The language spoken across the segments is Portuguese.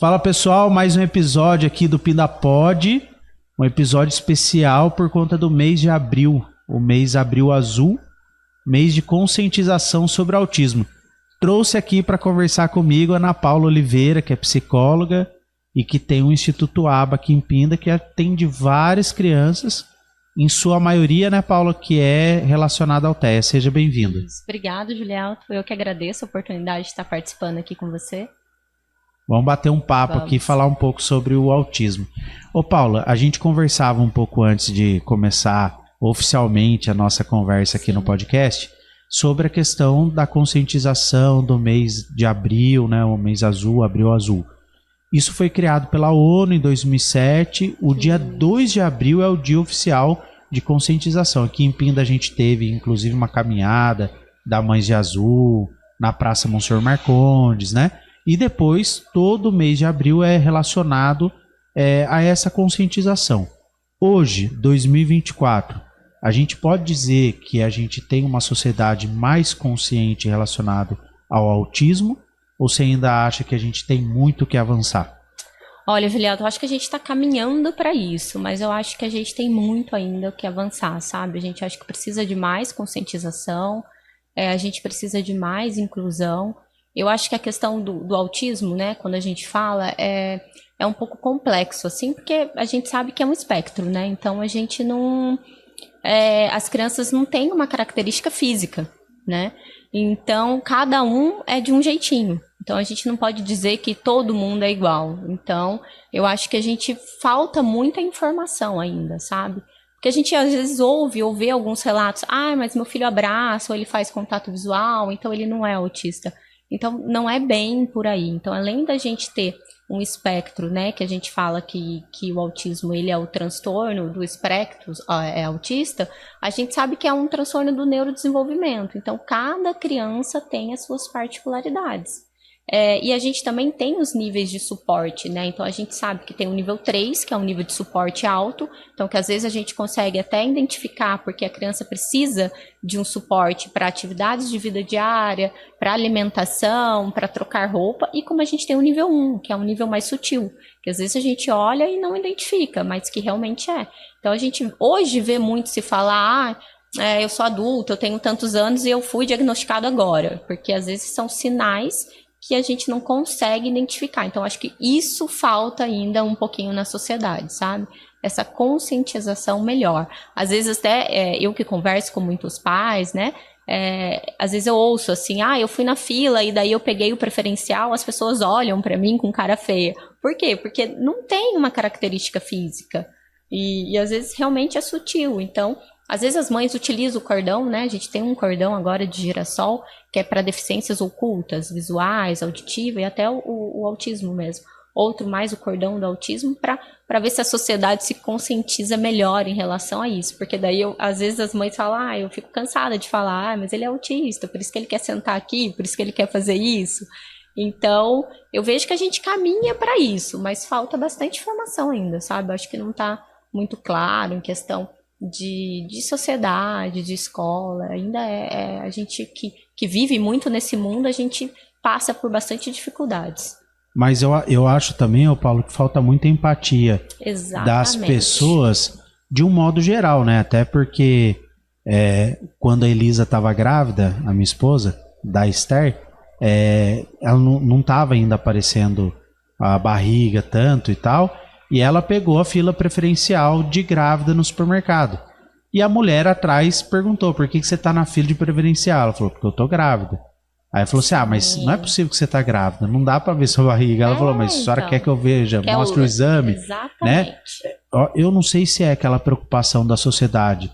Fala pessoal, mais um episódio aqui do Pindapod, um episódio especial por conta do mês de abril, o mês Abril Azul, mês de conscientização sobre autismo. Trouxe aqui para conversar comigo a Ana Paula Oliveira, que é psicóloga e que tem o Instituto ABA aqui em Pinda, que atende várias crianças, em sua maioria, né, Paula, que é relacionada ao TEA. Seja bem-vinda. Obrigada, Julialto. Eu que agradeço a oportunidade de estar participando aqui com você. Vamos bater um papo aqui e falar um pouco sobre o autismo. Ô Paula, a gente conversava um pouco antes de começar oficialmente a nossa conversa aqui no podcast sobre a questão da conscientização do mês de abril, né, o mês azul, Abril Azul. Isso foi criado pela ONU em 2007. O dia 2 de abril é o dia oficial de conscientização. Aqui em Pinda a gente teve inclusive uma caminhada da Mães de Azul na Praça Monsenhor Marcondes, né? E depois, todo mês de abril é relacionado a essa conscientização. Hoje, 2024, a gente pode dizer que a gente tem uma sociedade mais consciente relacionada ao autismo? Ou você ainda acha que a gente tem muito que avançar? Olha, Julialto, eu acho que a gente está caminhando para isso, mas eu acho que a gente tem muito ainda que avançar, sabe? A gente acha que precisa de mais conscientização, a gente precisa de mais inclusão. Eu acho que a questão do autismo, né, quando a gente fala, é um pouco complexo, assim, porque a gente sabe que é um espectro, né? Então, a gente não... as crianças não têm uma característica física, né? Então, cada um é de um jeitinho. Então, a gente não pode dizer que todo mundo é igual. Então, eu acho que a gente falta muita informação ainda, sabe? Porque a gente, às vezes, ouve ou vê alguns relatos. Ah, mas meu filho abraça, ou ele faz contato visual, então ele não é autista. Então, não é bem por aí. Então, além da gente ter um espectro, né, que a gente fala que o autismo ele é o transtorno do espectro é autista, a gente sabe que é um transtorno do neurodesenvolvimento. Então, cada criança tem as suas particularidades. E a gente também tem os níveis de suporte, né? Então, a gente sabe que tem o nível 3, que é um nível de suporte alto, então que às vezes a gente consegue até identificar porque a criança precisa de um suporte para atividades de vida diária, para alimentação, para trocar roupa, e como a gente tem o nível 1, que é um nível mais sutil, que às vezes a gente olha e não identifica, mas que realmente é. Então, a gente hoje vê muito se falar, eu sou adulta, eu tenho tantos anos e eu fui diagnosticado agora, porque às vezes são sinais que a gente não consegue identificar. Então, acho que isso falta ainda um pouquinho na sociedade, sabe? Essa conscientização melhor. Às vezes até eu que converso com muitos pais, né? Às vezes eu ouço assim, eu fui na fila e daí eu peguei o preferencial, as pessoas olham para mim com cara feia. Por quê? Porque não tem uma característica física. E às vezes realmente é sutil. Então, às vezes as mães utilizam o cordão, né? A gente tem um cordão agora de girassol, que é para deficiências ocultas, visuais, auditivas e até o autismo mesmo. Outro mais o cordão do autismo para ver se a sociedade se conscientiza melhor em relação a isso. Porque daí, às vezes as mães falam, eu fico cansada de falar, mas ele é autista, por isso que ele quer sentar aqui, por isso que ele quer fazer isso. Então, eu vejo que a gente caminha para isso, mas falta bastante informação ainda, sabe? Eu acho que não está muito claro em questão de sociedade, de escola. Ainda a gente que vive muito nesse mundo, a gente passa por bastante dificuldades. Mas eu acho também, Paulo, que falta muita empatia. Exatamente. Das pessoas de um modo geral, né? Até porque quando a Elisa estava grávida, a minha esposa, da Esther, ela não estava ainda aparecendo a barriga tanto e tal, e ela pegou a fila preferencial de grávida no supermercado. E a mulher atrás perguntou, por que você está na fila de preferencial? Ela falou, porque eu tô grávida. Aí falou assim, mas não é possível que você tá grávida, não dá para ver sua barriga. Ela falou, mas a senhora quer que eu veja, mostre o exame. Exatamente. Né? Eu não sei se é aquela preocupação da sociedade,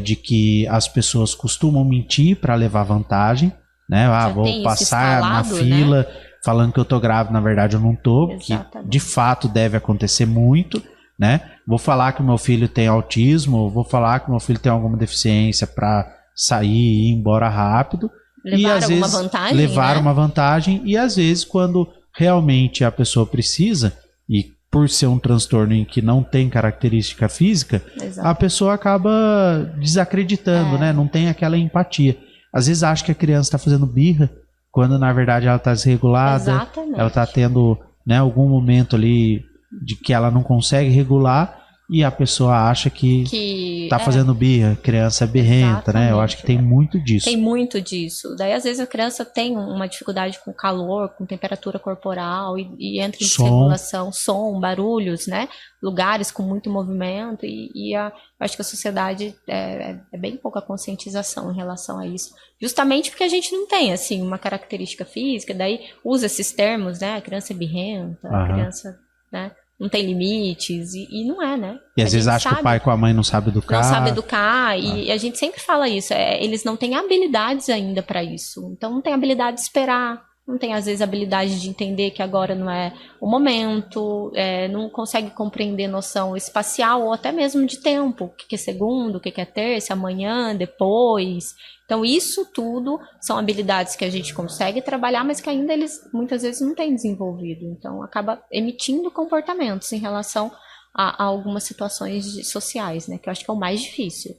de que as pessoas costumam mentir para levar vantagem, né? Vou passar na fila, né? Falando que eu tô grávida, na verdade eu não tô, que de fato deve acontecer muito, né? Vou falar que o meu filho tem autismo, vou falar que o meu filho tem alguma deficiência para sair e ir embora rápido. E às vezes levar uma vantagem, e às vezes quando realmente a pessoa precisa, e por ser um transtorno em que não tem característica física, a pessoa acaba desacreditando, né? Não tem aquela empatia. Às vezes acha que a criança está fazendo birra, quando na verdade ela está desregulada, ela está tendo né? Algum momento ali de que ela não consegue regular e a pessoa acha que tá fazendo birra, criança birrenta, né? Eu acho que tem muito disso. Tem muito disso. Daí, às vezes, a criança tem uma dificuldade com calor, com temperatura corporal e entra em desregulação, som, barulhos, né? Lugares com muito movimento eu acho que a sociedade é bem pouca conscientização em relação a isso. Justamente porque a gente não tem, assim, uma característica física, daí usa esses termos, né? A criança é birrenta, a criança, né? Não tem limites, e não é, né? E às vezes acha que o pai com a mãe não sabe educar. Não sabe educar, e a gente sempre fala isso, eles não têm habilidades ainda para isso. Então não tem habilidade de esperar, não tem às vezes habilidade de entender que agora não é o momento, não consegue compreender noção espacial ou até mesmo de tempo, o que é segundo, o que é terça, amanhã, depois. Então isso tudo são habilidades que a gente consegue trabalhar, mas que ainda eles muitas vezes não têm desenvolvido. Então acaba emitindo comportamentos em relação a algumas situações sociais, né? Que eu acho que é o mais difícil.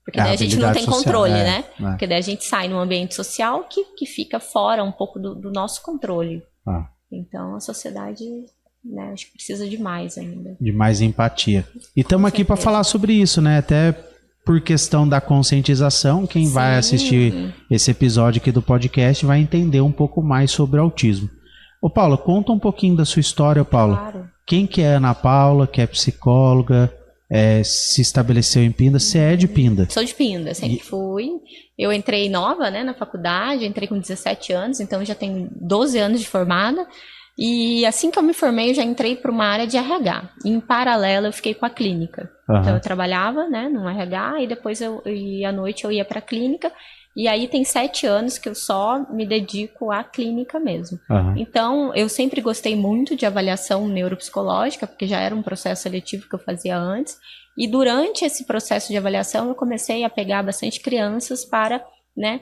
Porque daí a gente não tem controle, né? Porque daí a gente sai num ambiente social que fica fora um pouco do nosso controle. Então a sociedade, né, acho que precisa de mais ainda. De mais empatia. E estamos aqui para falar sobre isso, né? Até por questão da conscientização, quem vai assistir esse episódio aqui do podcast vai entender um pouco mais sobre autismo. Ô Paula, conta um pouquinho da sua história, Paula. Claro. Quem que é a Ana Paula, que é psicóloga, se estabeleceu em Pinda? Você é de Pinda? Sou de Pinda, sempre fui. Eu entrei nova, né, na faculdade, entrei com 17 anos, então já tenho 12 anos de formada. E assim que eu me formei, eu já entrei para uma área de RH. E em paralelo, eu fiquei com a clínica. Então, eu trabalhava, né, no RH, e depois à noite eu ia para a clínica. E aí tem 7 anos que eu só me dedico à clínica mesmo. Então, eu sempre gostei muito de avaliação neuropsicológica, porque já era um processo seletivo que eu fazia antes. E durante esse processo de avaliação, eu comecei a pegar bastante crianças para, né,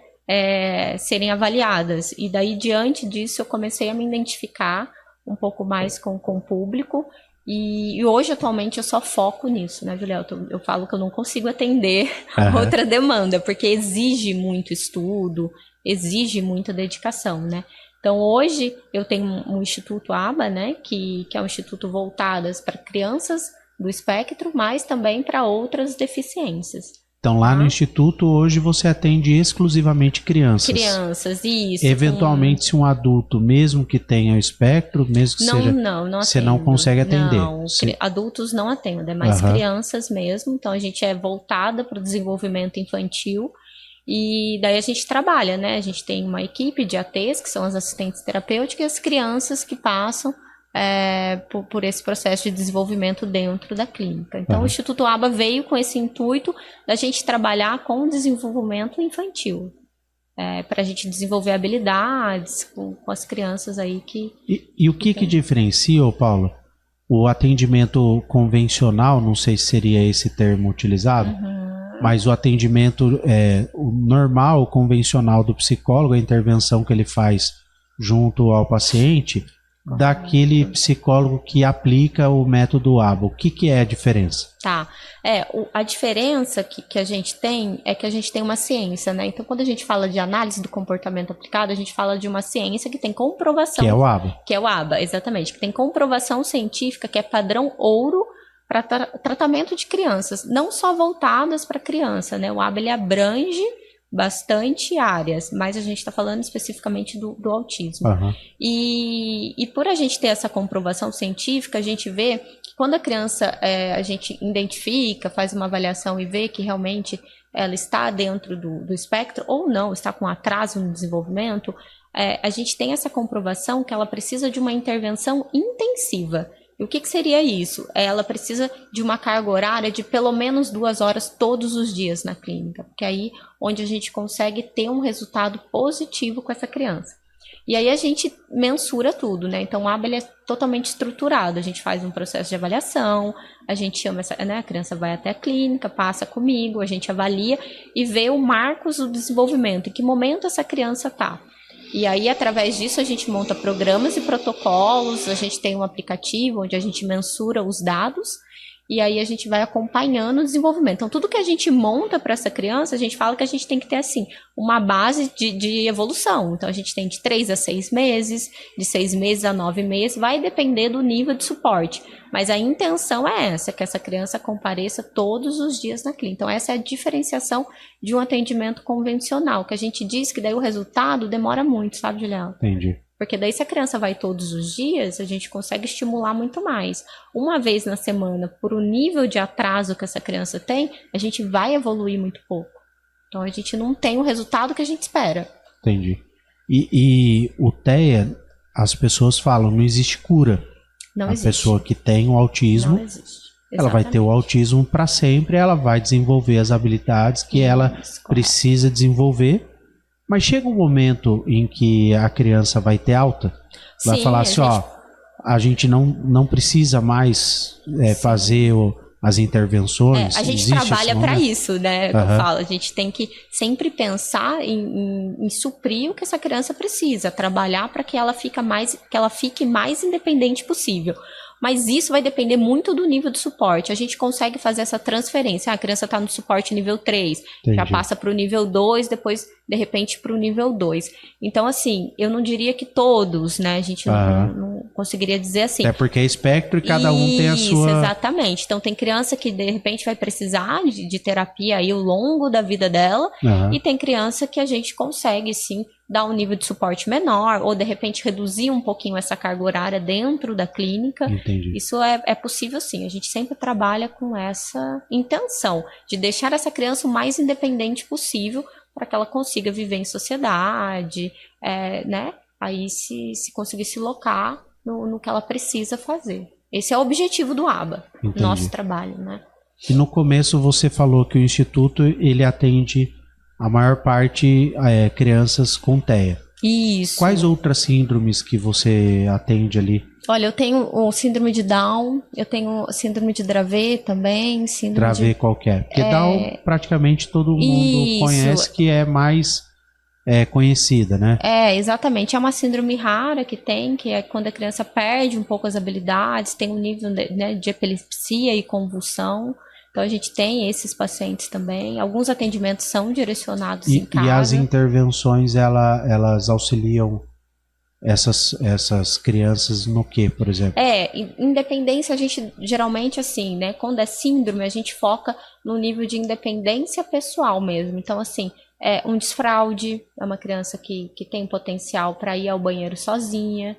serem avaliadas. E daí, diante disso, eu comecei a me identificar um pouco mais com o público. E hoje, atualmente, eu só foco nisso, né, Juliel? Eu falo que eu não consigo atender outra demanda, porque exige muito estudo, exige muita dedicação, né? Então, hoje, eu tenho um Instituto ABA, né, que é um instituto voltado para crianças do espectro, mas também para outras deficiências. Então, lá no Instituto, hoje, você atende exclusivamente crianças. Crianças, isso. Eventualmente, se um adulto, mesmo que tenha o espectro, mesmo que seja... Não você não consegue atender. Não, adultos não atendem, é mais crianças mesmo. Então, a gente é voltada para o desenvolvimento infantil. E daí a gente trabalha, né? A gente tem uma equipe de ATs, que são as assistentes terapêuticas, e as crianças que passam por esse processo de desenvolvimento dentro da clínica. Então, o Instituto ABA veio com esse intuito da gente trabalhar com o desenvolvimento infantil, para a gente desenvolver habilidades com as crianças aí que... E o que diferencia, Paulo, o atendimento convencional, não sei se seria esse termo utilizado, mas o atendimento o normal, o convencional do psicólogo, a intervenção que ele faz junto ao paciente, daquele psicólogo que aplica o método ABA. O que é a diferença? Tá. A diferença que a gente tem é que a gente tem uma ciência, né? Então, quando a gente fala de análise do comportamento aplicado, a gente fala de uma ciência que tem comprovação. Que é o ABA. Que é o ABA, exatamente. Que tem comprovação científica, que é padrão ouro para tratamento de crianças. Não só voltadas para criança, né? O ABA, ele abrange bastante áreas, mas a gente está falando especificamente do autismo. E por a gente ter essa comprovação científica, a gente vê que quando a criança, a gente identifica, faz uma avaliação e vê que realmente ela está dentro do espectro ou não, está com atraso no desenvolvimento, a gente tem essa comprovação que ela precisa de uma intervenção intensiva. E o que seria isso? Ela precisa de uma carga horária de pelo menos 2 horas todos os dias na clínica, porque é aí onde a gente consegue ter um resultado positivo com essa criança. E aí a gente mensura tudo, né? Então o ABA, ele é totalmente estruturado, a gente faz um processo de avaliação, a gente chama a criança vai até a clínica, passa comigo, a gente avalia e vê o marcos do desenvolvimento, em que momento essa criança está. E aí, através disso, a gente monta programas e protocolos, a gente tem um aplicativo onde a gente mensura os dados e aí a gente vai acompanhando o desenvolvimento. Então, tudo que a gente monta para essa criança, a gente fala que a gente tem que ter, assim, uma base de evolução. Então, a gente tem de 3 a 6 meses, de 6 meses a 9 meses, vai depender do nível de suporte. Mas a intenção é essa, que essa criança compareça todos os dias na clínica. Então, essa é a diferenciação de um atendimento convencional, que a gente diz que daí o resultado demora muito, sabe, Julião? Entendi. Porque daí se a criança vai todos os dias, a gente consegue estimular muito mais. Uma vez na semana, por o nível de atraso que essa criança tem, a gente vai evoluir muito pouco. Então a gente não tem o resultado que a gente espera. Entendi. E o TEA, as pessoas falam, não existe cura. Não existe. A pessoa que tem o autismo, não existe. Ela vai ter o autismo para sempre, ela vai desenvolver as habilidades que ela precisa desenvolver. Mas chega um momento em que a criança vai ter alta, vai falar assim, a gente não precisa mais fazer as intervenções. A gente trabalha para isso, né? Eu falo, a gente tem que sempre pensar em suprir o que essa criança precisa, trabalhar para que ela fique mais independente possível. Mas isso vai depender muito do nível de suporte. A gente consegue fazer essa transferência. A criança está no suporte nível 3, já passa para o nível 2, depois, de repente, para o nível 2. Então, assim, eu não diria que todos, né? A gente não conseguiria dizer assim. É porque é espectro e cada um tem a sua... Isso, exatamente. Então, tem criança que, de repente, vai precisar de terapia aí ao longo da vida dela. E tem criança que a gente consegue, sim, dar um nível de suporte menor, ou de repente reduzir um pouquinho essa carga horária dentro da clínica. Entendi. Isso é possível sim, a gente sempre trabalha com essa intenção, de deixar essa criança o mais independente possível, para que ela consiga viver em sociedade, né? Aí se conseguir se locar no que ela precisa fazer. Esse é o objetivo do ABA, nosso trabalho, né? E no começo você falou que o Instituto, ele atende a maior parte crianças com TEA. Isso. Quais outras síndromes que você atende ali? Olha, eu tenho o síndrome de Down, eu tenho síndrome de Dravet também. Dravet qual que é? Porque Down praticamente todo mundo conhece, que é mais conhecida, né? Exatamente. É uma síndrome rara que é quando a criança perde um pouco as habilidades, tem um nível de epilepsia e convulsão. Então, a gente tem esses pacientes também. Alguns atendimentos são direcionados em casa. E as intervenções, elas auxiliam essas crianças no quê, por exemplo? Independência, a gente geralmente, assim, né? Quando é síndrome, a gente foca no nível de independência pessoal mesmo. Então, assim, um desfraude, é uma criança que tem potencial para ir ao banheiro sozinha.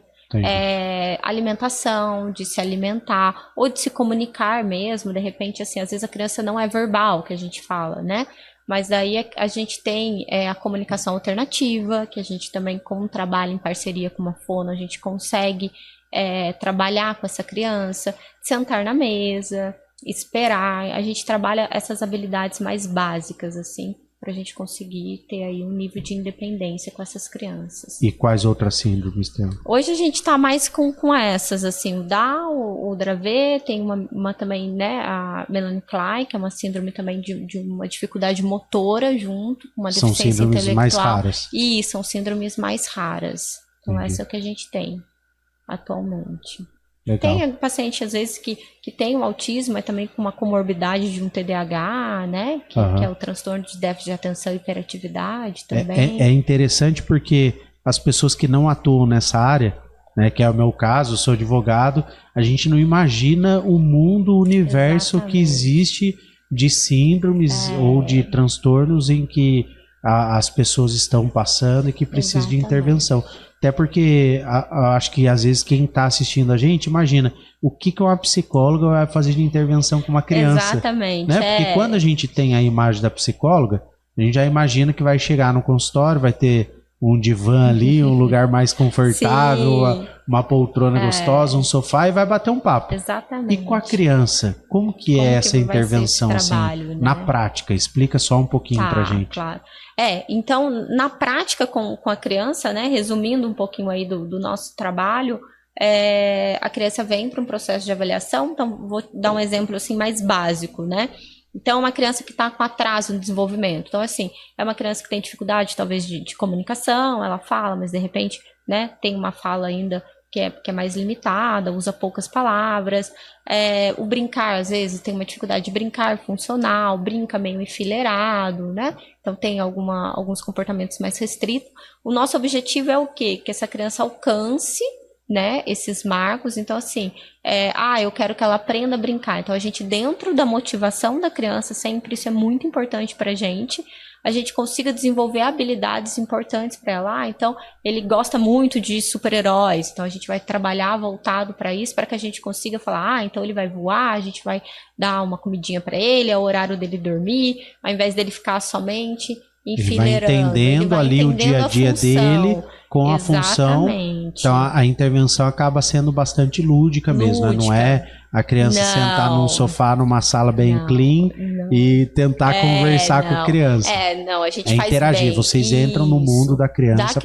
Alimentação, de se alimentar ou de se comunicar mesmo, de repente, assim, às vezes a criança não é verbal, que a gente fala, né? Mas daí a gente tem a comunicação alternativa, que a gente também, com um trabalho em parceria com uma fono, a gente consegue trabalhar com essa criança, sentar na mesa, esperar, a gente trabalha essas habilidades mais básicas, assim, para a gente conseguir ter aí um nível de independência com essas crianças. E quais outras síndromes tem? Hoje a gente está mais com essas, assim, o Down, o Dravet, tem uma também, né, a Melanie-Klein, que é uma síndrome também de uma dificuldade motora junto, com uma deficiência intelectual. São síndromes mais raras. E são síndromes mais raras. Então essa é o que a gente tem atualmente. Legal. Tem paciente, às vezes, que tem o autismo, mas também com uma comorbidade de um TDAH, né? Que é o transtorno de déficit de atenção e hiperatividade também. É interessante porque as pessoas que não atuam nessa área, né, que é o meu caso, eu sou advogado, a gente não imagina o mundo, o universo que existe de síndromes ou de transtornos em que as pessoas estão passando e que precisam de intervenção. Até porque acho que às vezes quem está assistindo a gente, imagina o que uma psicóloga vai fazer de intervenção com uma criança. Exatamente. Né? Porque quando a gente tem a imagem da psicóloga, a gente já imagina que vai chegar no consultório, vai ter um divã ali, um lugar mais confortável, uma poltrona gostosa, um sofá e vai bater um papo. Exatamente. E com a criança, como que é essa intervenção trabalho, assim, na prática? Explica só um pouquinho pra gente. Claro. Então, na prática com a criança, né, resumindo um pouquinho aí do nosso trabalho, a criança vem para um processo de avaliação, então vou dar um exemplo assim mais básico, né? Então, uma criança que está com atraso no desenvolvimento. Então, assim, é uma criança que tem dificuldade, talvez, de comunicação, ela fala, mas de repente, né, tem uma fala ainda que é mais limitada, usa poucas palavras. O brincar, às vezes, tem uma dificuldade de brincar funcional, brinca meio enfileirado, né? Então tem alguns comportamentos mais restritos. O nosso objetivo é o quê? Que essa criança alcance, né, esses marcos. Então, assim, eu quero que ela aprenda a brincar. Então, a gente, dentro da motivação da criança, sempre isso é muito importante pra gente, a gente consiga desenvolver habilidades importantes para ela. Então, ele gosta muito de super-heróis, então a gente vai trabalhar voltado para isso, para que a gente consiga falar, então ele vai voar, a gente vai dar uma comidinha para ele, é o horário dele dormir, ao invés dele ficar somente enfileirando. Ele vai entendendo o dia a dia dele com a função. Então a intervenção acaba sendo bastante lúdica mesmo, né? Não é a criança sentar num sofá, numa sala bem clean e tentar conversar com a criança. A gente faz interagir, vocês entram no mundo da criança.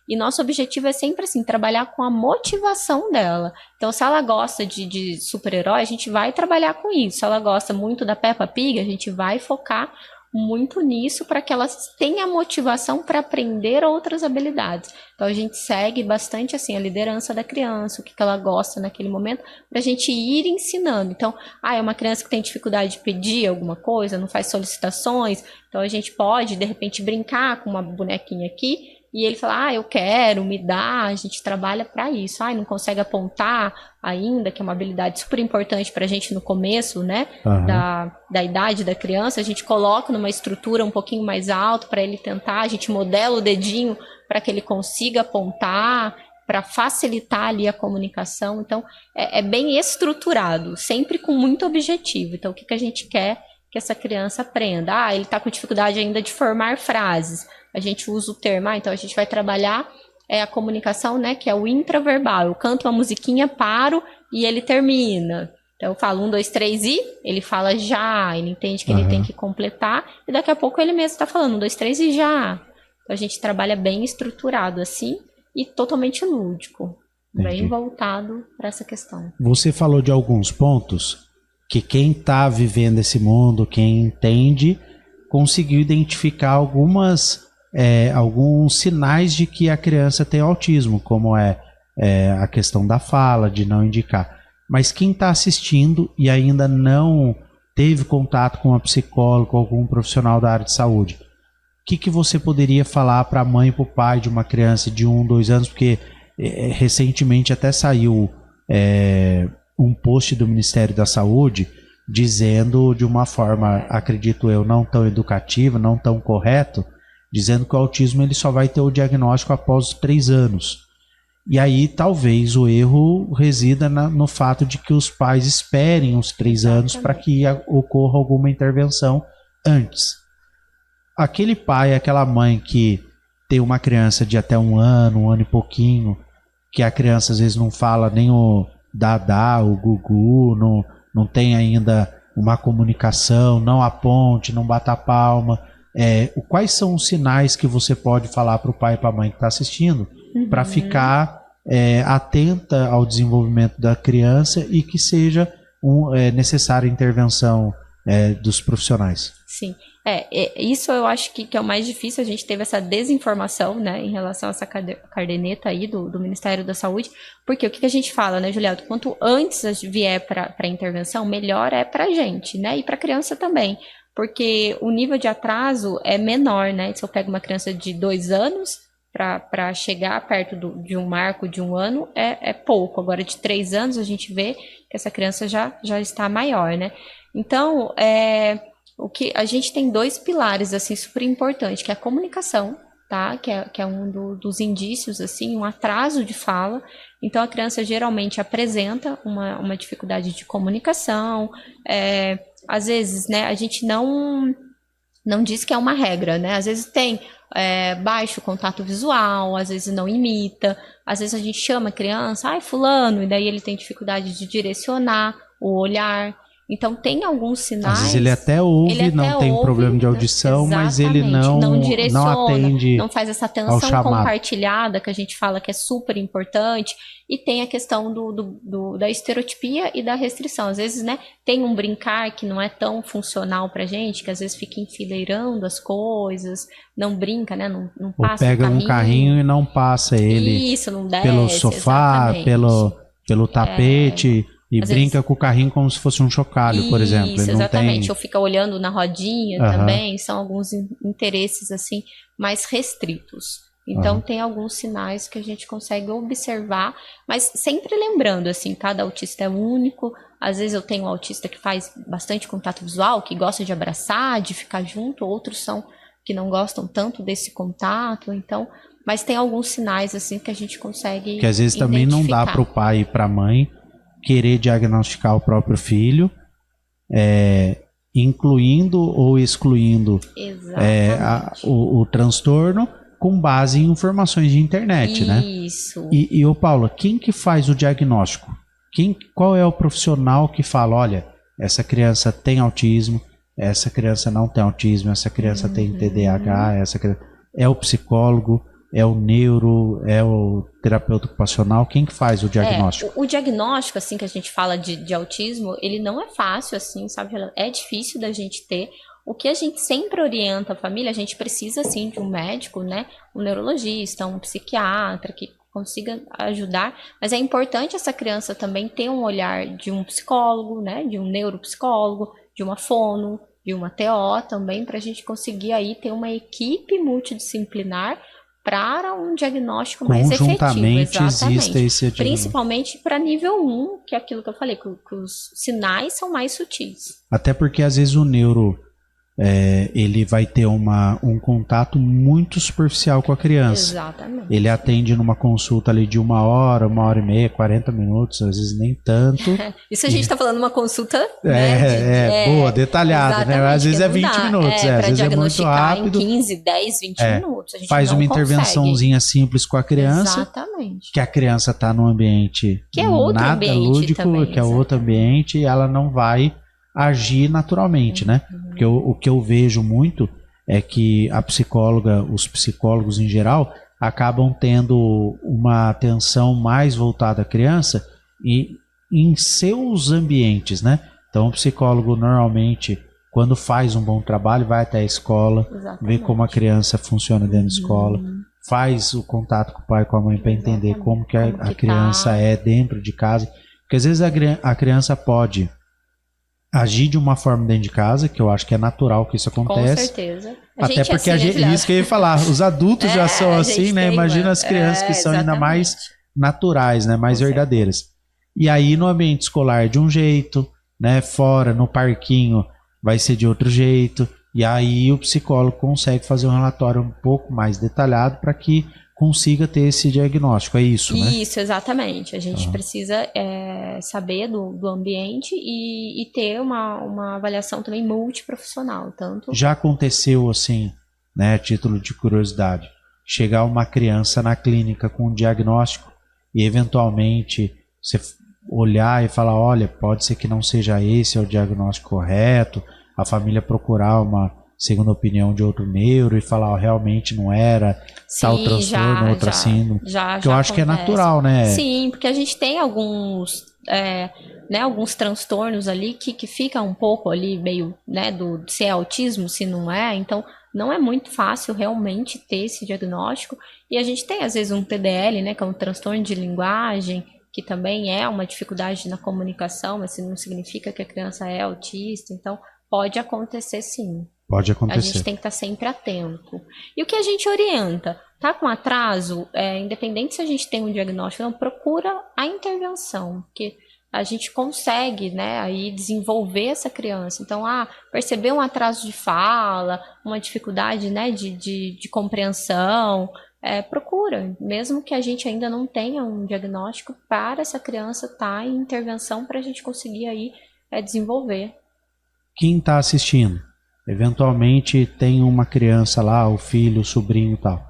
E nosso objetivo é sempre assim, trabalhar com a motivação dela. Então, se ela gosta de super-herói, a gente vai trabalhar com isso. Se ela gosta muito da Peppa Pig, a gente vai focar muito nisso para que ela tenha motivação para aprender outras habilidades. Então a gente segue bastante assim a liderança da criança, o que ela gosta naquele momento, para a gente ir ensinando. Então, é uma criança que tem dificuldade de pedir alguma coisa, não faz solicitações, então a gente pode de repente brincar com uma bonequinha aqui e ele fala, eu quero, me dá, a gente trabalha para isso. Não consegue apontar ainda, que é uma habilidade super importante para a gente no começo, né, da idade da criança, a gente coloca numa estrutura um pouquinho mais alta para ele tentar, a gente modela o dedinho para que ele consiga apontar, para facilitar ali a comunicação. Então, é bem estruturado, sempre com muito objetivo. Então, o que a gente quer que essa criança aprenda? Ele está com dificuldade ainda de formar frases. A gente usa o termo, então a gente vai trabalhar a comunicação, né, que é o intraverbal. Eu canto uma musiquinha, paro e ele termina. Então eu falo 1, 2, 3 e ele fala já, ele entende que ele tem que completar e daqui a pouco ele mesmo está falando 1, 2, 3 e já. Então a gente trabalha bem estruturado assim e totalmente lúdico, bem voltado para essa questão. Você falou de alguns pontos que quem está vivendo esse mundo, quem entende, conseguiu identificar alguns sinais de que a criança tem autismo, como a questão da fala, de não indicar. Mas quem está assistindo e ainda não teve contato com uma psicóloga, com algum profissional da área de saúde, o que você poderia falar para a mãe e para o pai de uma criança de 1, 2 anos? Porque recentemente até saiu um post do Ministério da Saúde dizendo de uma forma, acredito eu, não tão educativa, não tão correto, dizendo que o autismo ele só vai ter o diagnóstico após os 3 anos. E aí talvez o erro resida no fato de que os pais esperem os 3 anos para que ocorra alguma intervenção antes. Aquele pai, aquela mãe que tem uma criança de até 1 ano e pouquinho, que a criança às vezes não fala nem o dadá, o gugu, não tem ainda uma comunicação, não aponte, não bata a palma. Quais são os sinais que você pode falar para o pai e para a mãe que está assistindo para ficar atenta ao desenvolvimento da criança e que seja necessária a intervenção dos profissionais? Sim, isso eu acho que é o mais difícil. A gente teve essa desinformação, né, em relação a essa caderneta aí do Ministério da Saúde, porque o que a gente fala, né, Julieta, quanto antes vier para a intervenção, melhor é para a gente, né, e para a criança também, porque o nível de atraso é menor, né, se eu pego uma criança de 2 anos, para chegar perto de um marco de 1 ano, é pouco. Agora, de 3 anos, a gente vê que essa criança já está maior, né, então, o que a gente tem 2 pilares assim super importantes, que é a comunicação, tá? Que é um dos indícios assim, um atraso de fala. Então a criança geralmente apresenta uma dificuldade de comunicação. Às vezes, né? A gente não diz que é uma regra, né? Às vezes tem baixo contato visual, às vezes não imita, às vezes a gente chama a criança, fulano, e daí ele tem dificuldade de direcionar o olhar. Então, tem alguns sinais... Às vezes ele até ouve, não tem problema de audição, mas ele não direciona, não atende, não faz essa atenção compartilhada, que a gente fala que é super importante. E tem a questão da estereotipia e da restrição. Às vezes, né, tem um brincar que não é tão funcional pra gente, que às vezes fica enfileirando as coisas, não brinca, né, não passa ou pega um carrinho e não passa ele não desce, pelo sofá, pelo tapete... E às brinca vezes... com o carrinho como se fosse um chocalho, por exemplo. Isso, exatamente. Ou fica olhando na rodinha também. São alguns interesses, assim, mais restritos. Então, tem alguns sinais que a gente consegue observar, mas sempre lembrando, assim, cada autista é único. Às vezes eu tenho um autista que faz bastante contato visual, que gosta de abraçar, de ficar junto. Outros são que não gostam tanto desse contato. Então, mas tem alguns sinais, assim, que a gente consegue que às vezes também não dá para o pai e para a mãe querer diagnosticar o próprio filho, incluindo ou excluindo o transtorno com base em informações de internet, né? Isso. E ô Paula, quem que faz o diagnóstico? Qual é o profissional que fala, olha, essa criança tem autismo, essa criança não tem autismo, essa criança tem TDAH, é o psicólogo, é o neuro, é o terapeuta ocupacional? Quem que faz o diagnóstico? O diagnóstico, assim, que a gente fala de autismo, ele não é fácil, assim, sabe? É difícil da gente ter. O que a gente sempre orienta a família, a gente precisa, assim, de um médico, né? Um neurologista, um psiquiatra que consiga ajudar. Mas é importante essa criança também ter um olhar de um psicólogo, né? De um neuropsicólogo, de uma fono, de uma TO também, para a gente conseguir aí ter uma equipe multidisciplinar para um diagnóstico mais efetivo. Conjuntamente existe esse diagnóstico. Principalmente para nível 1, que é aquilo que eu falei, que os sinais são mais sutis. Até porque às vezes o neuro ele vai ter um contato muito superficial com a criança. Exatamente. Ele atende numa consulta ali de 1 hora e meia, 40 minutos, às vezes nem tanto. Isso a gente está falando uma consulta boa, detalhada, né? Às vezes é 20 minutos, às vezes é muito rápido. Em 15, 10, 20 minutos. A gente faz uma intervençãozinha simples com a criança. Exatamente. Que a criança está num ambiente que é outro nada ambiente lúdico, também, que é outro ambiente, e ela não vai agir naturalmente, né? Porque o que eu vejo muito é que os psicólogos em geral, acabam tendo uma atenção mais voltada à criança e em seus ambientes, né? Então o psicólogo normalmente, quando faz um bom trabalho, vai até a escola, vê como a criança funciona dentro da escola, faz o contato com o pai e com a mãe para entender como que a criança é dentro de casa. Porque às vezes a criança pode agir de uma forma dentro de casa, que eu acho que é natural que isso aconteça. Com certeza. Até porque isso que eu ia falar, os adultos já são assim, né? Imagina as crianças que são ainda mais naturais, né? Mais verdadeiras. E aí no ambiente escolar de um jeito, né? Fora, no parquinho, vai ser de outro jeito. E aí o psicólogo consegue fazer um relatório um pouco mais detalhado para que consiga ter esse diagnóstico, é isso, né? Isso, exatamente. A gente precisa saber do ambiente e ter uma avaliação também multiprofissional. Já aconteceu assim, né, a título de curiosidade, chegar uma criança na clínica com um diagnóstico e eventualmente você olhar e falar, olha, pode ser que não seja esse o diagnóstico correto, a família procurar uma segunda opinião de outro neuro e falar, realmente não era tal transtorno, outra síndrome. Que eu acho que é natural, né? Sim, porque a gente tem alguns transtornos ali que fica um pouco ali meio, né, se é autismo, se não é. Então, não é muito fácil realmente ter esse diagnóstico. E a gente tem, às vezes, um TDL, né, que é um transtorno de linguagem, que também é uma dificuldade na comunicação, mas não significa que a criança é autista. Então, pode acontecer sim. Pode acontecer. A gente tem que estar sempre atento. E o que a gente orienta? Tá com atraso? Independente se a gente tem um diagnóstico, não, procura a intervenção, porque a gente consegue, né, aí desenvolver essa criança. Então, perceber um atraso de fala, uma dificuldade, né, de compreensão, procura. Mesmo que a gente ainda não tenha um diagnóstico, para essa criança estar em intervenção para a gente conseguir aí desenvolver. Quem está assistindo? Eventualmente tem uma criança lá, o filho, o sobrinho e tal.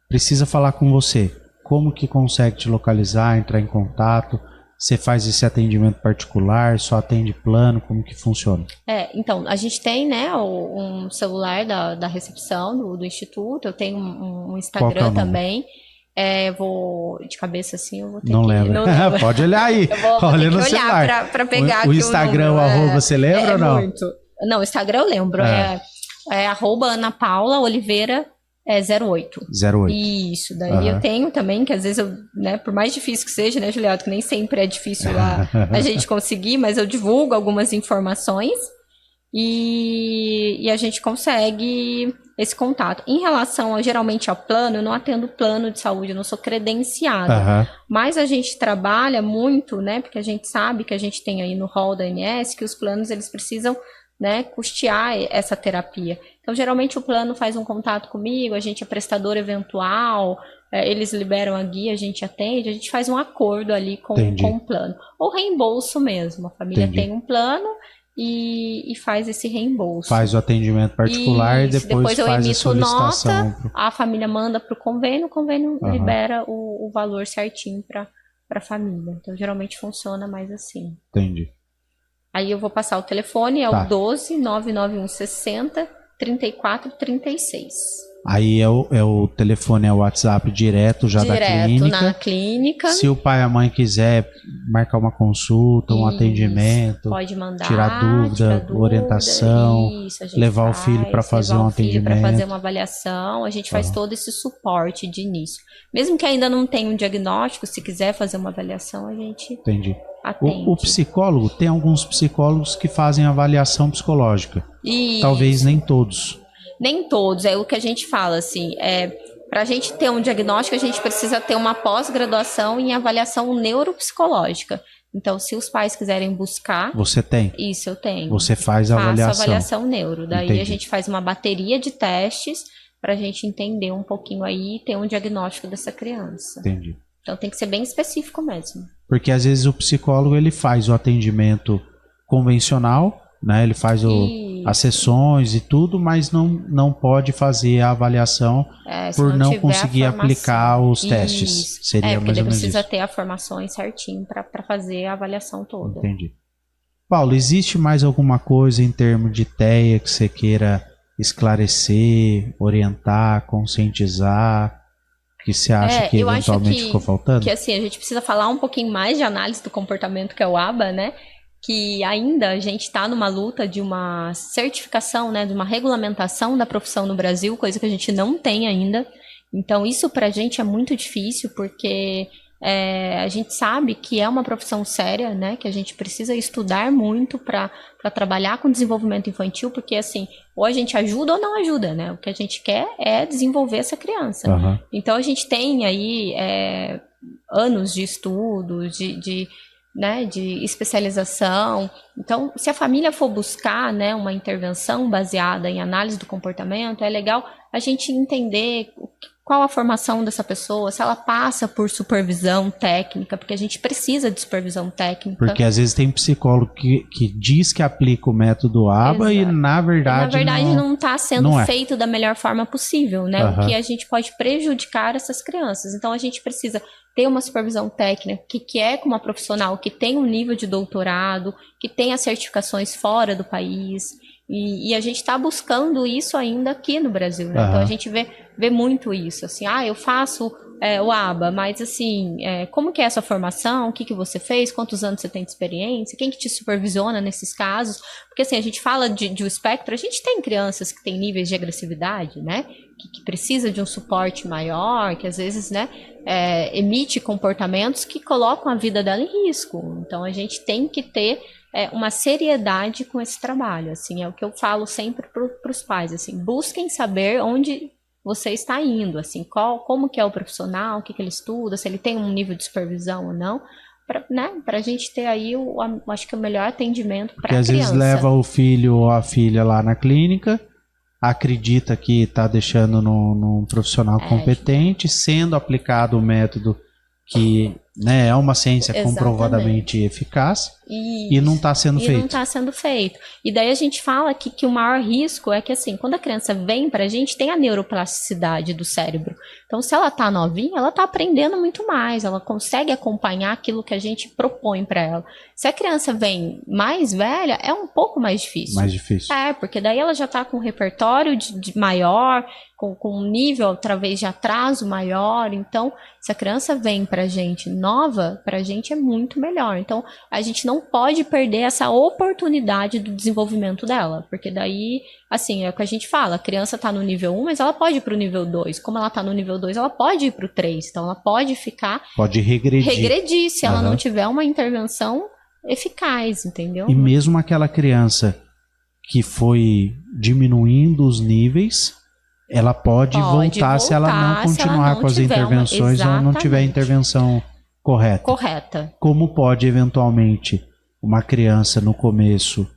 Precisa falar com você. Como que consegue te localizar, entrar em contato? Você faz esse atendimento particular, só atende plano, como que funciona? Então, a gente tem, né, um celular da recepção do Instituto, eu tenho um Instagram também. Vou de cabeça assim, eu vou ter não que... Lembra. Não lembro. Pode olhar aí. Eu vou Olha ter no que olhar celular. pra pegar aqui o Instagram, o arroba, você lembra ou não? Muito. Não, o Instagram eu lembro. É arroba Ana Paula Oliveira 08. 08. Isso, daí eu tenho também, que às vezes eu, né, por mais difícil que seja, né, Juliado, que nem sempre é difícil a gente conseguir, mas eu divulgo algumas informações e a gente consegue esse contato. Em relação, geralmente, ao plano, eu não atendo plano de saúde, eu não sou credenciada, mas a gente trabalha muito, né, porque a gente sabe que a gente tem aí no rol da ANS que os planos, eles precisam, né, custear essa terapia. Então, geralmente o plano faz um contato comigo, a gente é prestador eventual, eles liberam a guia, a gente atende, a gente faz um acordo ali com o plano. Ou reembolso mesmo, a família tem um plano e faz esse reembolso. Faz o atendimento particular e depois eu faz emito a solicitação. Nota, a família manda para o convênio libera o valor certinho para a família. Então, geralmente funciona mais assim. Entendi. Aí eu vou passar o telefone, o 12 991 60 34 36. Aí é o telefone, é o WhatsApp direto da clínica. Na clínica. Se o pai e a mãe quiser marcar uma consulta, um atendimento, pode mandar, tirar dúvida, orientação, levar o filho para fazer um atendimento. Para fazer uma avaliação, a gente faz todo esse suporte de início. Mesmo que ainda não tenha um diagnóstico, se quiser fazer uma avaliação, a gente atende. O psicólogo, tem alguns psicólogos que fazem avaliação psicológica. Talvez nem todos. Nem todos, é o que a gente fala, assim, para a gente ter um diagnóstico, a gente precisa ter uma pós-graduação em avaliação neuropsicológica. Então, se os pais quiserem buscar... Você tem? Isso, eu tenho. Você faz a avaliação? Faço avaliação neuro. Daí Entendi. A gente faz uma bateria de testes para a gente entender um pouquinho aí e ter um diagnóstico dessa criança. Entendi. Então, tem que ser bem específico mesmo. Porque, às vezes, o psicólogo, ele faz o atendimento convencional, né? Ele faz as sessões e tudo, mas não pode fazer a avaliação por não conseguir aplicar os testes. Seria mais ou menos precisa isso. ter a formação certinho para fazer a avaliação toda. Entendi. Paulo, existe mais alguma coisa em termos de TEA que você queira esclarecer, orientar, conscientizar, que você acha que eventualmente ficou faltando? Que assim, a gente precisa falar um pouquinho mais de análise do comportamento, que é o ABA, né? Que ainda a gente está numa luta de uma certificação, né, de uma regulamentação da profissão no Brasil, coisa que a gente não tem ainda. Então, isso para a gente é muito difícil, porque a gente sabe que é uma profissão séria, né, que a gente precisa estudar muito para trabalhar com desenvolvimento infantil, porque, assim, ou a gente ajuda ou não ajuda, né? O que a gente quer é desenvolver essa criança. Então, a gente tem aí anos de estudo, de especialização. Então, se a família for buscar, né, uma intervenção baseada em análise do comportamento, é legal a gente entender qual a formação dessa pessoa, se ela passa por supervisão técnica, porque a gente precisa de supervisão técnica. Porque às vezes tem psicólogo que diz que aplica o método ABA. Exato. E na verdade não está sendo feito da melhor forma possível, né? O que a gente pode prejudicar essas crianças. Então a gente precisa ter uma supervisão técnica que é com uma profissional que tem um nível de doutorado, que tem as certificações fora do país, e a gente está buscando isso ainda aqui no Brasil, né? Então a gente vê muito isso, assim, eu faço o ABA, mas assim, como que é a sua formação, o que você fez, quantos anos você tem de experiência, quem que te supervisiona nesses casos, porque assim, a gente fala de um espectro, a gente tem crianças que têm níveis de agressividade, né, que precisa de um suporte maior, que às vezes, né, emite comportamentos que colocam a vida dela em risco, então a gente tem que ter uma seriedade com esse trabalho, assim, é o que eu falo sempre para os pais, assim, busquem saber onde você está indo, assim, como que é o profissional, o que ele estuda, se ele tem um nível de supervisão ou não, para a gente ter aí, acho que o melhor atendimento para a criança. Porque às vezes leva o filho ou a filha lá na clínica, acredita que está deixando num profissional competente, sendo aplicado o método que né? É uma ciência Exatamente. comprovadamente eficaz. Isso. E não está sendo feito. E não está sendo feito. E daí a gente fala que o maior risco é que, assim, quando a criança vem pra gente, tem a neuroplasticidade do cérebro. Então, se ela tá novinha, ela tá aprendendo muito mais, ela consegue acompanhar aquilo que a gente propõe para ela. Se a criança vem mais velha, é um pouco mais difícil. Mais difícil. Porque daí ela já tá com um repertório de maior, com um nível, talvez, de atraso maior. Então, se a criança vem pra gente nova, pra gente é muito melhor. Então, a gente não pode perder essa oportunidade do desenvolvimento dela, porque daí, assim, é o que a gente fala, a criança tá no nível 1, mas ela pode ir pro nível 2. Como ela tá no nível 2, ela pode ir pro 3. Então, ela pode ficar... Pode regredir se ela não tiver uma intervenção eficaz, entendeu? E mesmo aquela criança que foi diminuindo os níveis, ela pode voltar se ela não continuar com as intervenções ou não tiver intervenção correta. Como pode, eventualmente, uma criança no começo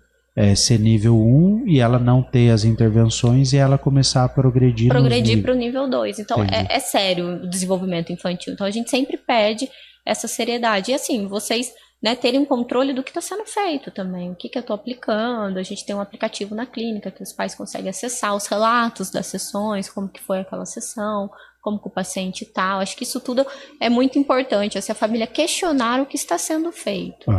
ser nível 1 e ela não ter as intervenções e ela começar a progredir para o nível 2. Então, é sério o desenvolvimento infantil. Então, a gente sempre pede essa seriedade. E assim, vocês, né, terem um controle do que está sendo feito também. O que eu estou aplicando. A gente tem um aplicativo na clínica que os pais conseguem acessar os relatos das sessões, como que foi aquela sessão, como que o paciente está. Acho que isso tudo é muito importante. Assim, a família questionar o que está sendo feito.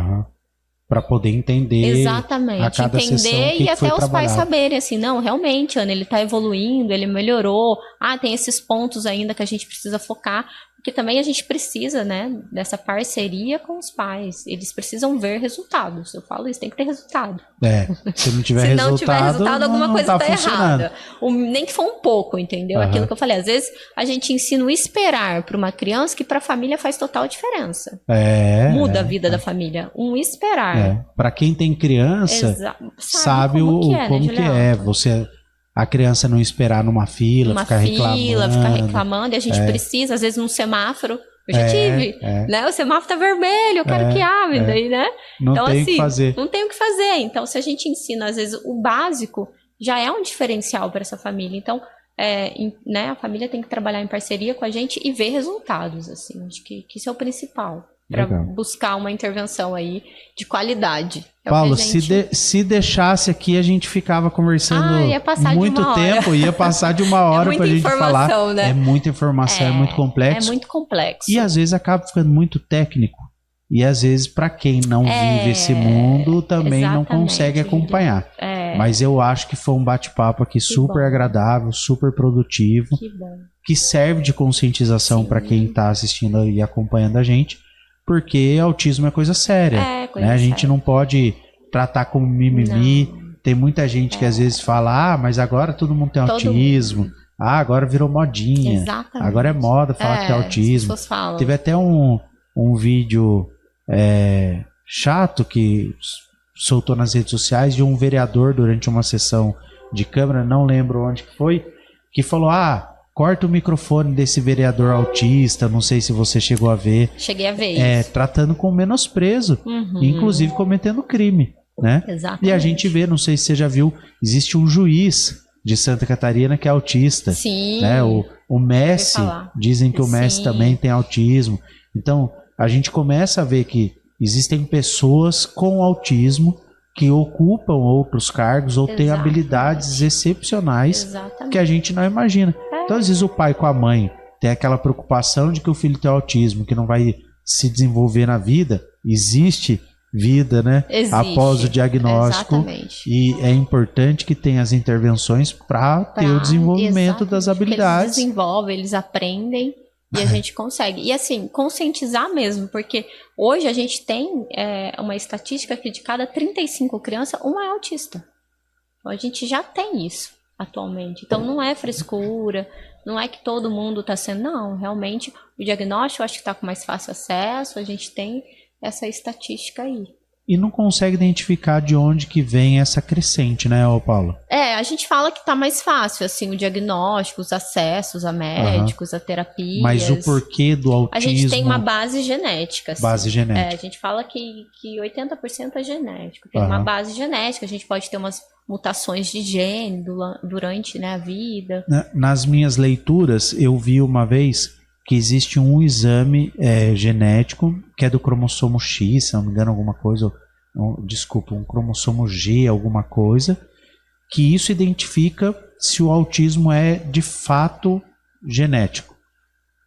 Para poder entender. Exatamente, a cada entender sessão, e até os trabalhado. Pais saberem assim, não, realmente, Ana, ele está evoluindo, ele melhorou. Tem esses pontos ainda que a gente precisa focar. Porque também a gente precisa, né, dessa parceria com os pais. Eles precisam ver resultados. Eu falo isso, tem que ter resultado. Se não tiver resultado, alguma coisa tá errada. Nem que for um pouco, entendeu? Aquilo que eu falei, às vezes a gente ensina o esperar para uma criança que para a família faz total diferença. Muda a vida da família. Um esperar. Para quem tem criança, sabe como que é. A criança não esperar numa fila, ficar reclamando. E a gente precisa, às vezes, num semáforo. Eu já tive, né? O semáforo tá vermelho, eu quero que abre, daí, né? Não então, tem o assim, que fazer. Não tem o que fazer. Então, se a gente ensina, às vezes, o básico, já é um diferencial para essa família. Então, né, a família tem que trabalhar em parceria com a gente e ver resultados, assim. Acho que isso é o principal. Para buscar uma intervenção aí de qualidade. Paulo, se deixasse aqui, a gente ficava conversando muito tempo, ia passar de uma hora pra gente falar. Né? É muita informação, é muito complexo. É muito complexo. E às vezes acaba ficando muito técnico. E às vezes, para quem não vive esse mundo, também não consegue acompanhar. Mas eu acho que foi um bate-papo aqui super agradável, super produtivo, que serve de conscientização para quem está assistindo e acompanhando a gente. Porque autismo é coisa séria, né? A gente não pode tratar como mimimi. Tem muita gente que às vezes fala, mas agora todo mundo tem autismo. Agora virou modinha. Exatamente. Agora é moda falar que tem autismo. Teve até um vídeo chato que soltou nas redes sociais de um vereador durante uma sessão de Câmara, não lembro onde que foi, que falou, corta o microfone desse vereador autista, não sei se você chegou a ver. Cheguei a ver isso. Tratando com menosprezo, inclusive cometendo crime, né? Exatamente. E a gente vê, não sei se você já viu, existe um juiz de Santa Catarina que é autista. Sim. Né? O Messi, dizem que o Messi também tem autismo. Então, a gente começa a ver que existem pessoas com autismo que ocupam outros cargos ou têm habilidades excepcionais que a gente não imagina. Então, às vezes, o pai com a mãe tem aquela preocupação de que o filho tem autismo, que não vai se desenvolver na vida. Existe vida, né? Após o diagnóstico. Exatamente. E é importante que tenha as intervenções para ter o desenvolvimento das habilidades. Eles desenvolvem, eles aprendem e a gente consegue. E assim, conscientizar mesmo, porque hoje a gente tem uma estatística que de cada 35 crianças, uma é autista. Então, a gente já tem isso atualmente. Então, não é frescura, não é que todo mundo está sendo... Não, realmente, o diagnóstico eu acho que está com mais fácil acesso, a gente tem essa estatística aí. E não consegue identificar de onde que vem essa crescente, né, Paulo? A gente fala que tá mais fácil, assim, o diagnóstico, os acessos a médicos, a terapias. Mas o porquê do autismo... A gente tem uma base genética. Assim. Base genética. A gente fala que 80% é genético. Tem uma base genética, a gente pode ter umas mutações de gene durante, né, a vida. Nas minhas leituras, eu vi uma vez que existe um exame genético, que é do cromossomo X, se não me engano, alguma coisa, desculpa, um cromossomo G, alguma coisa, que isso identifica se o autismo é de fato genético.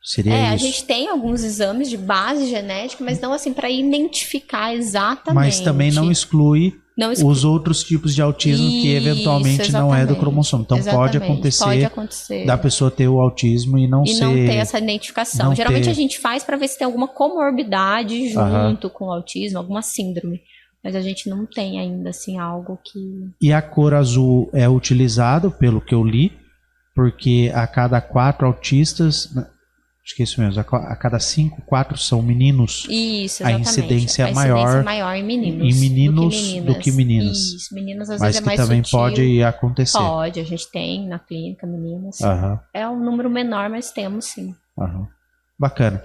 Seria isso? A gente tem alguns exames de base genética, mas não assim para identificar exatamente. Mas também não exclui os outros tipos de autismo que eventualmente não é do cromossomo. Então pode acontecer da pessoa ter o autismo e não ter essa identificação. Geralmente a gente faz para ver se tem alguma comorbidade junto com o autismo, alguma síndrome. Mas a gente não tem ainda assim algo que... E a cor azul é utilizado, pelo que eu li, porque a cada 4 autistas... Acho que é isso mesmo. A cada 5, 4 são meninos. Isso, exatamente. A incidência é maior em meninos do que meninas. Isso, meninas às mas vezes é mais sutil. Mas que também sutil. pode acontecer. Pode, a gente tem na clínica meninas. É um número menor, mas temos sim. Bacana.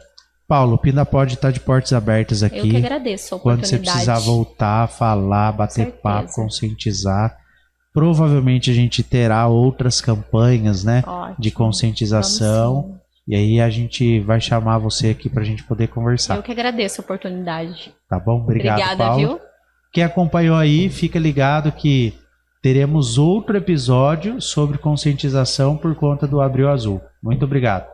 Paulo, o Pindapod está de portas abertas aqui. Eu que agradeço a oportunidade. Quando você precisar voltar, falar, bater papo, conscientizar. Provavelmente a gente terá outras campanhas, né? Ótimo. De conscientização. E aí a gente vai chamar você aqui pra gente poder conversar. Eu que agradeço a oportunidade. Tá bom? Obrigado, Paulo. Viu? Quem acompanhou aí, fica ligado que teremos outro episódio sobre conscientização por conta do Abril Azul. Muito obrigado.